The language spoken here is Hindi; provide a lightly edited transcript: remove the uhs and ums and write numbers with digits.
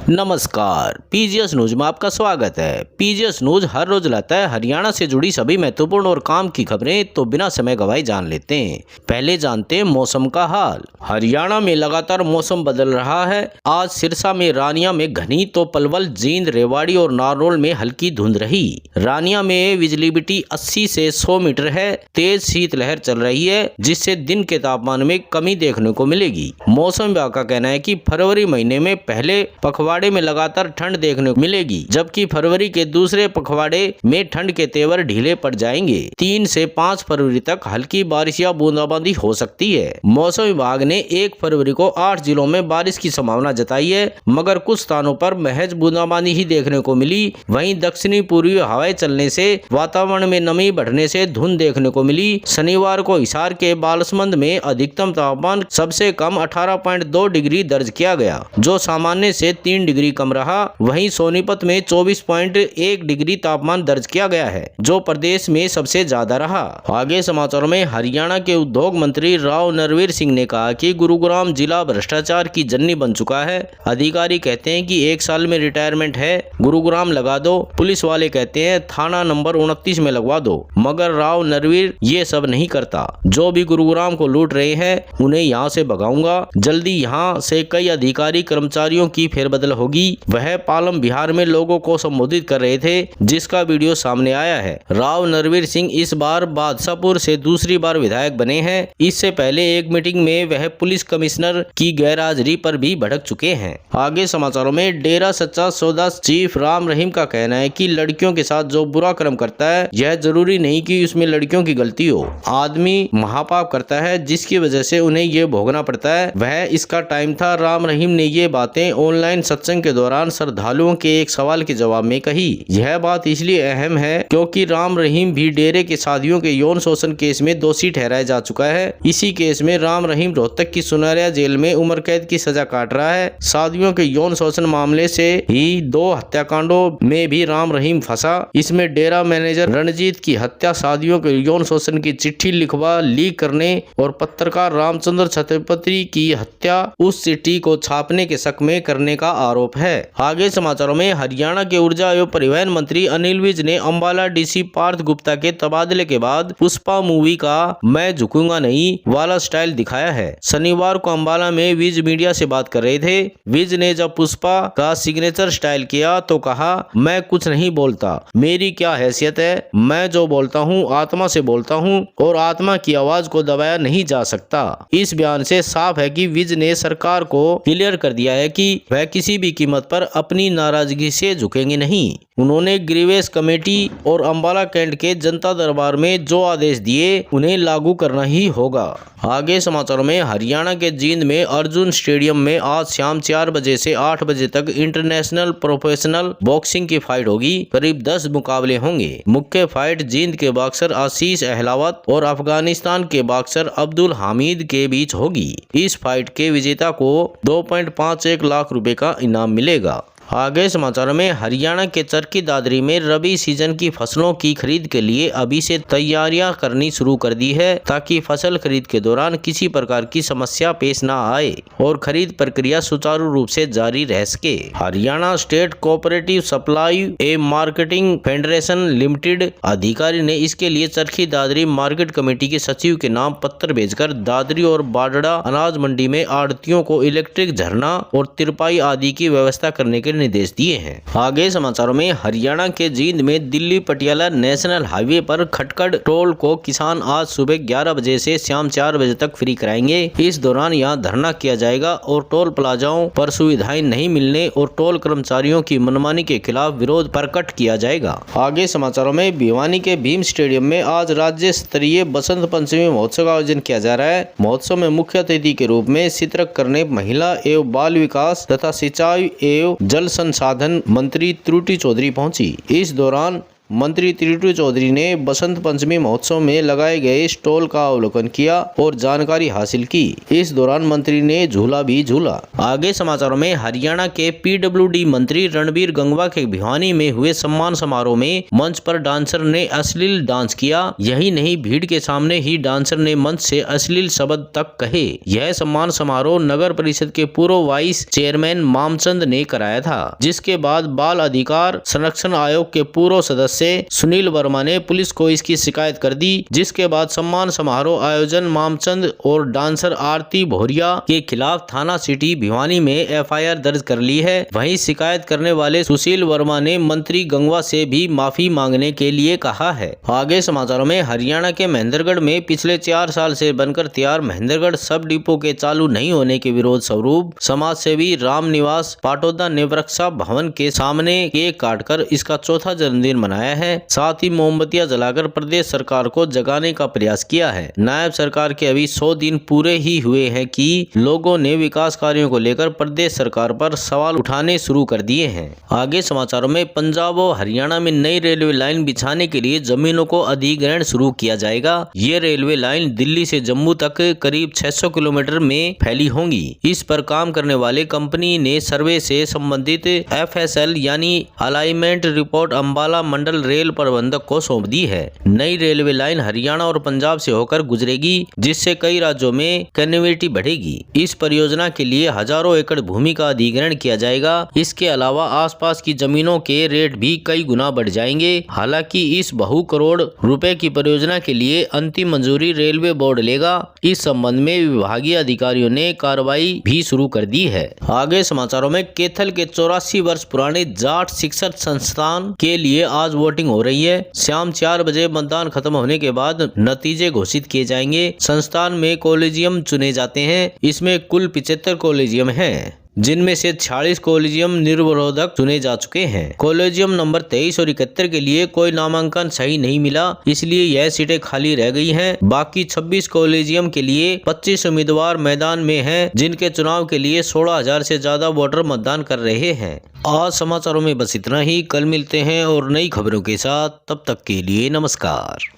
नमस्कार, पीजीएस न्यूज में आपका स्वागत है। पीजीएस न्यूज हर रोज लाता है हरियाणा से जुड़ी सभी महत्वपूर्ण और काम की खबरें, तो बिना समय गवाए जान लेते हैं। पहले जानते हैं मौसम का हाल। हरियाणा में लगातार मौसम बदल रहा है। आज सिरसा में रानिया में घनी तो पलवल, जींद, रेवाड़ी और नारनौल में हल्की धुंध रही। रानिया में विजिबिलिटी 80 से 100 मीटर है। तेज शीतलहर चल रही है, जिससे दिन के तापमान में कमी देखने को मिलेगी। मौसम विभाग का कहना है कि फरवरी महीने में पहले पखवाड़े में लगातार ठंड देखने को मिलेगी, जबकि फरवरी के दूसरे पखवाड़े में ठंड के तेवर ढीले पड़ जाएंगे। 3 से 5 फरवरी तक हल्की बारिश या बूंदाबांदी हो सकती है। मौसम विभाग ने 1 फरवरी को 8 जिलों में बारिश की संभावना जताई है, मगर कुछ स्थानों पर महज बूंदाबांदी ही देखने को मिली। वहीं दक्षिणी पूर्वी हवाएं चलने से वातावरण में नमी बढ़ने से धुंध देखने को मिली। शनिवार को हिसार के बालसमंद में अधिकतम तापमान सबसे कम 18.2 डिग्री दर्ज किया गया, जो सामान्य से 3 डिग्री कम रहा। वहीं सोनीपत में 24.1 डिग्री तापमान दर्ज किया गया है, जो प्रदेश में सबसे ज्यादा रहा। आगे समाचारों में हरियाणा के उद्योग मंत्री राव नरवीर सिंह ने कहा कि गुरुग्राम जिला भ्रष्टाचार की जननी बन चुका है। अधिकारी कहते हैं कि 1 साल में रिटायरमेंट है, गुरुग्राम लगा दो। पुलिस वाले कहते हैं थाना नंबर 29 में लगवा दो, मगर राव नरवीर ये सब नहीं करता। जो भी गुरुग्राम को लूट रहे हैं, उन्हें यहाँ से भगाऊंगा। जल्दी यहाँ से कई अधिकारी कर्मचारियों की फेरबदल होगी। वह पालम बिहार में लोगों को संबोधित कर रहे थे, जिसका वीडियो सामने आया है। राव नरवीर सिंह इस बार बादशाहपुर से दूसरी बार विधायक बने हैं। इससे पहले एक मीटिंग में वह पुलिस कमिश्नर की गैरहाजिरी पर भी भड़क चुके हैं। आगे समाचारों में डेरा सच्चा सौदा चीफ राम रहीम का कहना है कि लड़कियों के साथ जो बुरा कर्म करता है, यह जरूरी नहीं कि उसमें लड़कियों की गलती हो। आदमी महापाप करता है, जिसकी वजह से उन्हें ये भोगना पड़ता है। वह इसका टाइम था। राम रहीम ने ये बातें ऑनलाइन सत्संग के दौरान श्रद्धालुओं के एक सवाल के जवाब में कही। यह बात इसलिए अहम है क्योंकि राम रहीम भी डेरे के साधियों के यौन शोषण केस में दोषी ठहराया जा चुका है। इसी केस में राम रहीम रोहतक की सुनारिया जेल में उम्र कैद की सजा काट रहा है। साधियों के यौन शोषण मामले से ही 2 हत्याकांडों में भी राम रहीम फंसा। इसमें डेरा मैनेजर रणजीत की हत्या, साधियों के यौन शोषण की चिट्ठी लिखवा लीक करने और पत्रकार रामचंद्र छत्रपति की हत्या उस चिट्ठी को छापने के शक में करने का आरोप है। आगे समाचारों में हरियाणा के ऊर्जा एवं परिवहन मंत्री अनिल विज ने अंबाला डीसी पार्थ गुप्ता के तबादले के बाद पुष्पा मूवी का मैं झुकूंगा नहीं वाला स्टाइल दिखाया है। शनिवार को अंबाला में विज मीडिया से बात कर रहे थे। विज ने जब पुष्पा का सिग्नेचर स्टाइल किया तो कहा, मैं कुछ नहीं बोलता, मेरी क्या हैसियत है। मैं जो बोलता हूँ आत्मा से बोलता हूँ और आत्मा की आवाज को दबाया नहीं जा सकता। इस बयान से साफ है कि विज ने सरकार को क्लियर कर दिया है कि वह किसी भी कीमत पर अपनी नाराजगी से झुकेंगे नहीं। उन्होंने ग्रीवेस कमेटी और अंबाला कैंट के जनता दरबार में जो आदेश दिए, उन्हें लागू करना ही होगा। आगे समाचारों में हरियाणा के जींद में अर्जुन स्टेडियम में आज शाम 4 बजे से 8 बजे तक इंटरनेशनल प्रोफेशनल बॉक्सिंग की फाइट होगी। करीब 10 मुकाबले होंगे। मुख्य फाइट जींद के बॉक्सर आशीष अहलावत और अफगानिस्तान के बॉक्सर अब्दुल हामिद के बीच होगी। इस फाइट के विजेता को 2.51 लाख रुपए का इनाम मिलेगा। आगे समाचारों में हरियाणा के चरखी दादरी में रबी सीजन की फसलों की खरीद के लिए अभी से तैयारियां करनी शुरू कर दी है, ताकि फसल खरीद के दौरान किसी प्रकार की समस्या पेश न आए और खरीद प्रक्रिया सुचारू रूप से जारी रह सके। हरियाणा स्टेट कोऑपरेटिव सप्लाई एवं मार्केटिंग फेडरेशन लिमिटेड अधिकारी ने इसके लिए चरखी दादरी मार्केट कमेटी के सचिव के नाम पत्र भेजकर दादरी और बाडड़ा अनाज मंडी में आड़तियों को इलेक्ट्रिक झरना और तिरपाई आदि की व्यवस्था करने के निर्देश दिए हैं। आगे समाचारों में हरियाणा के जींद में दिल्ली पटियाला नेशनल हाईवे पर खटखड़ टोल को किसान आज सुबह 11 बजे से शाम 4 बजे तक फ्री कराएंगे। इस दौरान यहां धरना किया जाएगा और टोल प्लाजाओं पर सुविधाएं नहीं मिलने और टोल कर्मचारियों की मनमानी के खिलाफ विरोध प्रकट किया जाएगा। आगे समाचारों में भिवानी के भीम स्टेडियम में आज राज्य स्तरीय बसंत पंचमी महोत्सव का आयोजन किया जा रहा है। महोत्सव में मुख्य अतिथि के रूप में शिरकत करने महिला एवं बाल विकास तथा सिंचाई एवं जल संसाधन मंत्री त्रुटि चौधरी पहुंची। इस दौरान मंत्री त्रिटू चौधरी ने बसंत पंचमी महोत्सव में लगाए गए स्टॉल का अवलोकन किया और जानकारी हासिल की। इस दौरान मंत्री ने झूला भी झूला। आगे समाचारों में हरियाणा के पीडब्ल्यूडी मंत्री रणबीर गंगवा के भिवानी में हुए सम्मान समारोह में मंच पर डांसर ने अश्लील डांस किया। यही नहीं, भीड़ के सामने ही डांसर ने मंच से अश्लील शब्द तक कहे। यह सम्मान समारोह नगर परिषद के पूर्व वाइस चेयरमैन मामचंद ने कराया था, जिसके बाद बाल अधिकार संरक्षण आयोग के पूर्व सदस्य सुनील वर्मा ने पुलिस को इसकी शिकायत कर दी, जिसके बाद सम्मान समारोह आयोजन मामचंद और डांसर आरती भोरिया के खिलाफ थाना सिटी भिवानी में एफआईआर दर्ज कर ली है। वहीं शिकायत करने वाले सुशील वर्मा ने मंत्री गंगवा से भी माफी मांगने के लिए कहा है। आगे समाचारों में हरियाणा के महेंद्रगढ़ में पिछले 4 साल से बनकर तैयार महेंद्रगढ़ सब डिपो के चालू नहीं होने के विरोध स्वरूप समाज सेवी राम निवास पाटोदा ने वृक्षा भवन के सामने केक काटकर इसका चौथा जन्मदिन मनाया है। साथ ही मोमबत्तियां जलाकर प्रदेश सरकार को जगाने का प्रयास किया है। नायब सरकार के अभी 100 दिन पूरे ही हुए हैं कि लोगों ने विकास कार्यों को लेकर प्रदेश सरकार पर सवाल उठाने शुरू कर दिए हैं। आगे समाचारों में पंजाब और हरियाणा में नई रेलवे लाइन बिछाने के लिए जमीनों को अधिग्रहण शुरू किया जाएगा। ये रेलवे लाइन दिल्ली से जम्मू तक करीब 600 किलोमीटर में फैली होंगी। इस पर काम करने वाले कंपनी ने सर्वे से संबंधित FSL यानी अलाइनमेंट रिपोर्ट अंबाला मंडल रेल प्रबंधक को सौंप दी है। नई रेलवे लाइन हरियाणा और पंजाब से होकर गुजरेगी, जिससे कई राज्यों में कनेक्टिविटी बढ़ेगी। इस परियोजना के लिए हजारों एकड़ भूमि का अधिग्रहण किया जाएगा। इसके अलावा आसपास की जमीनों के रेट भी कई गुना बढ़ जाएंगे। हालांकि इस बहु करोड़ रुपए की परियोजना के लिए अंतिम मंजूरी रेलवे बोर्ड लेगा। इस संबंध में विभागीय अधिकारियों ने कार्रवाई भी शुरू कर दी है। आगे समाचारों में कैथल के 84 वर्ष पुराने जाट शिक्षण संस्थान के लिए आज वोटिंग हो रही है। शाम 4 बजे मतदान खत्म होने के बाद नतीजे घोषित किए जाएंगे। संस्थान में कॉलेजियम चुने जाते हैं। इसमें कुल 75 कॉलेजियम हैं, जिनमें से 46 कॉलेजियम निर्विरोधक चुने जा चुके हैं। कॉलेजियम नंबर 23 और 71 के लिए कोई नामांकन सही नहीं मिला, इसलिए यह सीटें खाली रह गई हैं। बाकी 26 कॉलेजियम के लिए 25 उम्मीदवार मैदान में हैं, जिनके चुनाव के लिए 16,000 से ज्यादा वोटर मतदान कर रहे हैं। आज समाचारों में बस इतना ही। कल मिलते हैं और नई खबरों के साथ। तब तक के लिए नमस्कार।